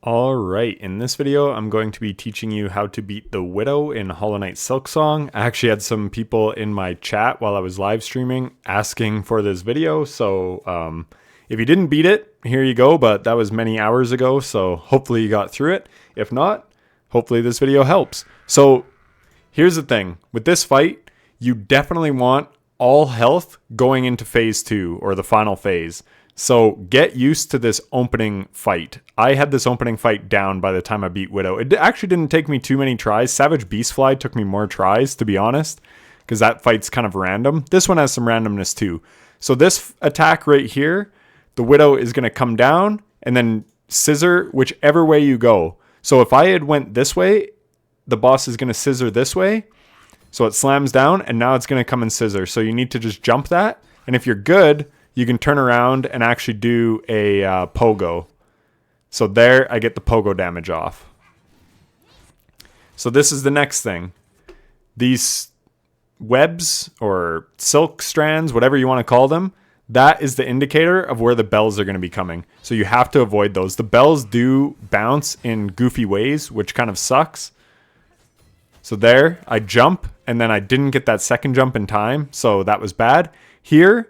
All right, in this video, I'm going to be teaching you how to beat the Widow in Hollow Knight Silksong. I actually had some people in my chat while I was live streaming asking for this video, so if you didn't beat it, here you go, but that was many hours ago, so hopefully you got through it. If not, hopefully this video helps. So here's the thing, with this fight, you definitely want all health going into phase 2, or the final phase. So get used to this opening fight. I had this opening fight down by the time I beat Widow. It actually didn't take me too many tries. Savage Beastfly took me more tries, to be honest, because that fight's kind of random. This one has some randomness too. So this attack right here, the Widow is going to come down and then scissor whichever way you go. So if I had went this way, the boss is going to scissor this way. So it slams down and now it's going to come and scissor. So you need to just jump that. And if you're good, you can turn around and actually do a pogo. So there, I get the pogo damage off. So this is the next thing. These webs or silk strands, whatever you want to call them, that is the indicator of where the bells are going to be coming. So you have to avoid those. The bells do bounce in goofy ways, which kind of sucks. So there, I jump, and then I didn't get that second jump in time, so that was bad. Here,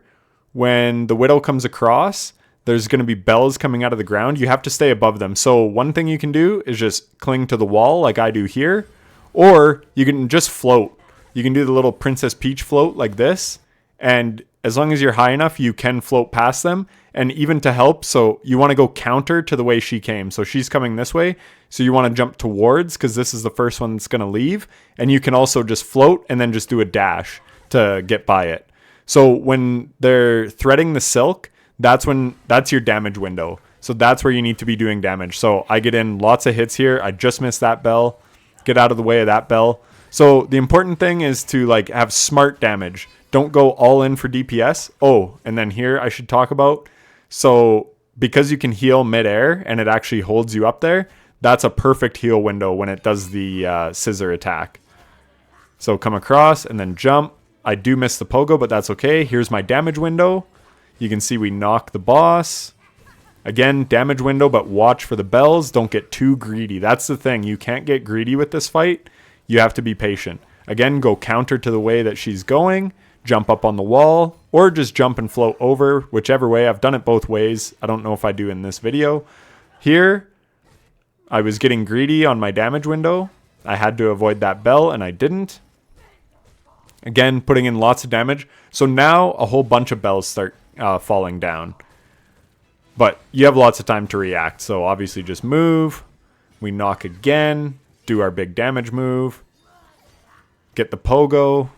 when the Widow comes across, there's going to be bells coming out of the ground. You have to stay above them. So one thing you can do is just cling to the wall like I do here, or you can just float. You can do the little Princess Peach float like this, and as long as you're high enough, you can float past them. And even to help, so you want to go counter to the way she came. So she's coming this way, so you want to jump towards because this is the first one that's going to leave. And you can also just float and then just do a dash to get by it. So when they're threading the silk, that's your damage window. So that's where you need to be doing damage. So I get in lots of hits here. I just missed that bell. Get out of the way of that bell. So the important thing is to have smart damage. Don't go all in for DPS. Oh, and then here I should talk about. So because you can heal midair and it actually holds you up there, that's a perfect heal window when it does the scissor attack. So come across and then jump. I do miss the pogo, but that's okay. Here's my damage window. You can see we knock the boss. Again, damage window, but watch for the bells. Don't get too greedy. That's the thing. You can't get greedy with this fight. You have to be patient. Again, go counter to the way that she's going. Jump up on the wall, or just jump and float over, whichever way. I've done it both ways. I don't know if I do in this video. Here, I was getting greedy on my damage window. I had to avoid that bell, and I didn't. Again, putting in lots of damage. So now a whole bunch of bells start falling down. But you have lots of time to react. So obviously just move. We knock again. Do our big damage move. Get the pogo.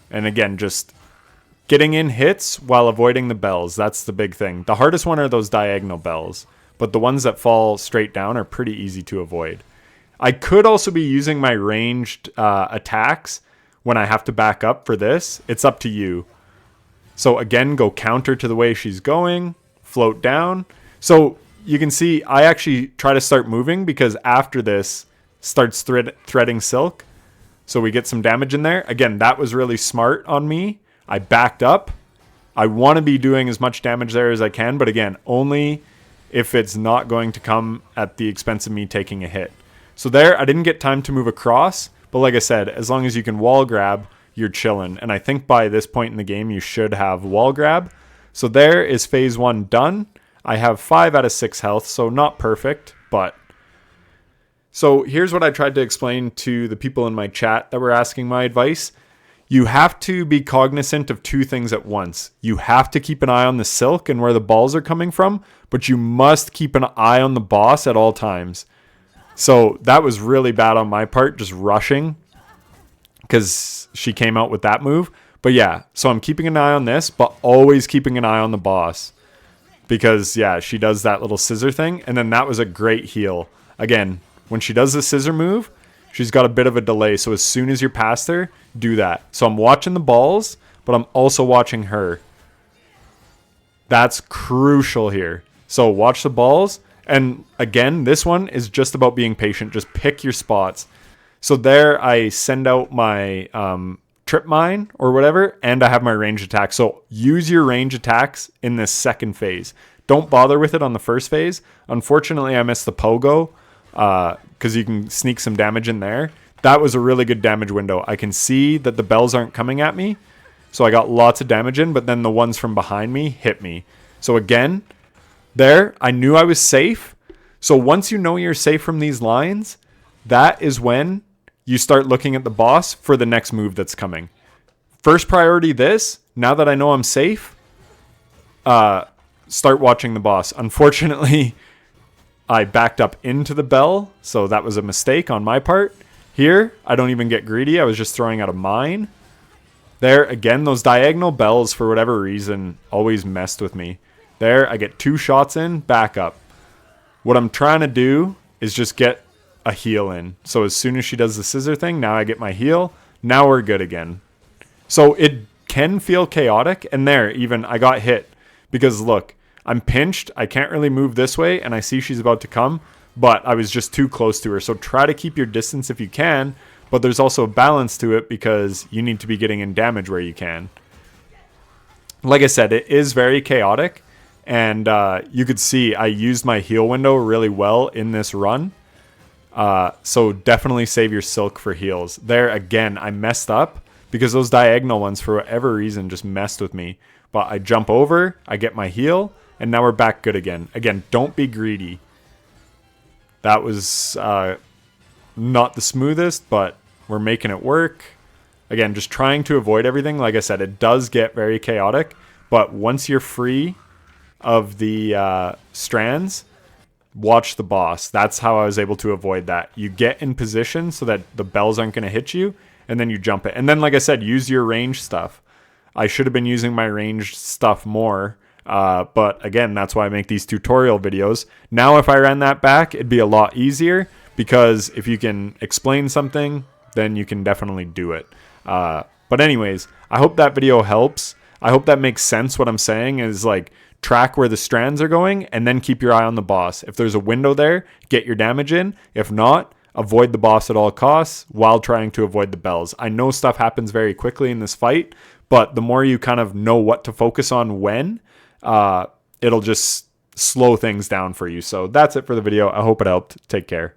And again, just getting in hits while avoiding the bells. That's the big thing. The hardest one are those diagonal bells. But the ones that fall straight down are pretty easy to avoid. I could also be using my ranged attacks when I have to back up for this. It's up to you. So again, go counter to the way she's going. Float down. So you can see I actually try to start moving because after this starts threading silk. So we get some damage in there. Again, that was really smart on me. I backed up. I want to be doing as much damage there as I can. But again, only if it's not going to come at the expense of me taking a hit. So there, I didn't get time to move across, but like I said, as long as you can wall grab, you're chilling. And I think by this point in the game, you should have wall grab. So there is phase 1 done. I have 5 out of 6 health, so not perfect, but... So here's what I tried to explain to the people in my chat that were asking my advice. You have to be cognizant of 2 things at once. You have to keep an eye on the silk and where the balls are coming from, but you must keep an eye on the boss at all times. So that was really bad on my part, just rushing because she came out with that move. But yeah, so I'm keeping an eye on this, but always keeping an eye on the boss because, yeah, she does that little scissor thing. And then that was a great heal. Again, when she does the scissor move, she's got a bit of a delay. So as soon as you're past her, do that. So I'm watching the balls, but I'm also watching her. That's crucial here. So watch the balls. And again, this one is just about being patient. Just pick your spots. So there I send out my trip mine or whatever, and I have my range attack. So use your range attacks in this second phase. don't bother with it on the first phase. Unfortunately, I missed the pogo because you can sneak some damage in there. That was a really good damage window. I can see that the bells aren't coming at me, so I got lots of damage in, but then the ones from behind me hit me. So again, there, I knew I was safe. So once you know you're safe from these lines, that is when you start looking at the boss for the next move that's coming. First priority this, now that I know I'm safe, start watching the boss. Unfortunately, I backed up into the bell, so that was a mistake on my part. Here, I don't even get greedy. I was just throwing out a mine. There, again, those diagonal bells, for whatever reason, always messed with me. There, I get 2 shots in, back up. What I'm trying to do is just get a heal in. So as soon as she does the scissor thing, now I get my heal. Now we're good again. So it can feel chaotic. And there, even, I got hit. Because look, I'm pinched. I can't really move this way. And I see she's about to come. But I was just too close to her. So try to keep your distance if you can. But there's also a balance to it because you need to be getting in damage where you can. Like I said, it is very chaotic. And you could see I used my heal window really well in this run. So definitely save your silk for heals. There, again, I messed up because those diagonal ones, for whatever reason, just messed with me. But I jump over, I get my heal, and now we're back good again. Again, don't be greedy. That was not the smoothest, but we're making it work. Again, just trying to avoid everything. Like I said, it does get very chaotic. But once you're free of the strands, watch the boss. That's how I was able to avoid that. You get in position so that the bells aren't going to hit you, and then you jump it. And then, like I said, use your ranged stuff. I should have been using my ranged stuff more. But again, that's why I make these tutorial videos. Now, if I ran that back, it'd be a lot easier because if you can explain something, then you can definitely do it. But anyways, I hope that video helps. I hope that makes sense. What I'm saying is like track where the strands are going and then keep your eye on the boss. If there's a window there, get your damage in. If not, avoid the boss at all costs while trying to avoid the bells. I know stuff happens very quickly in this fight, but the more you kind of know what to focus on when, it'll just slow things down for you. So that's it for the video. I hope it helped. Take care.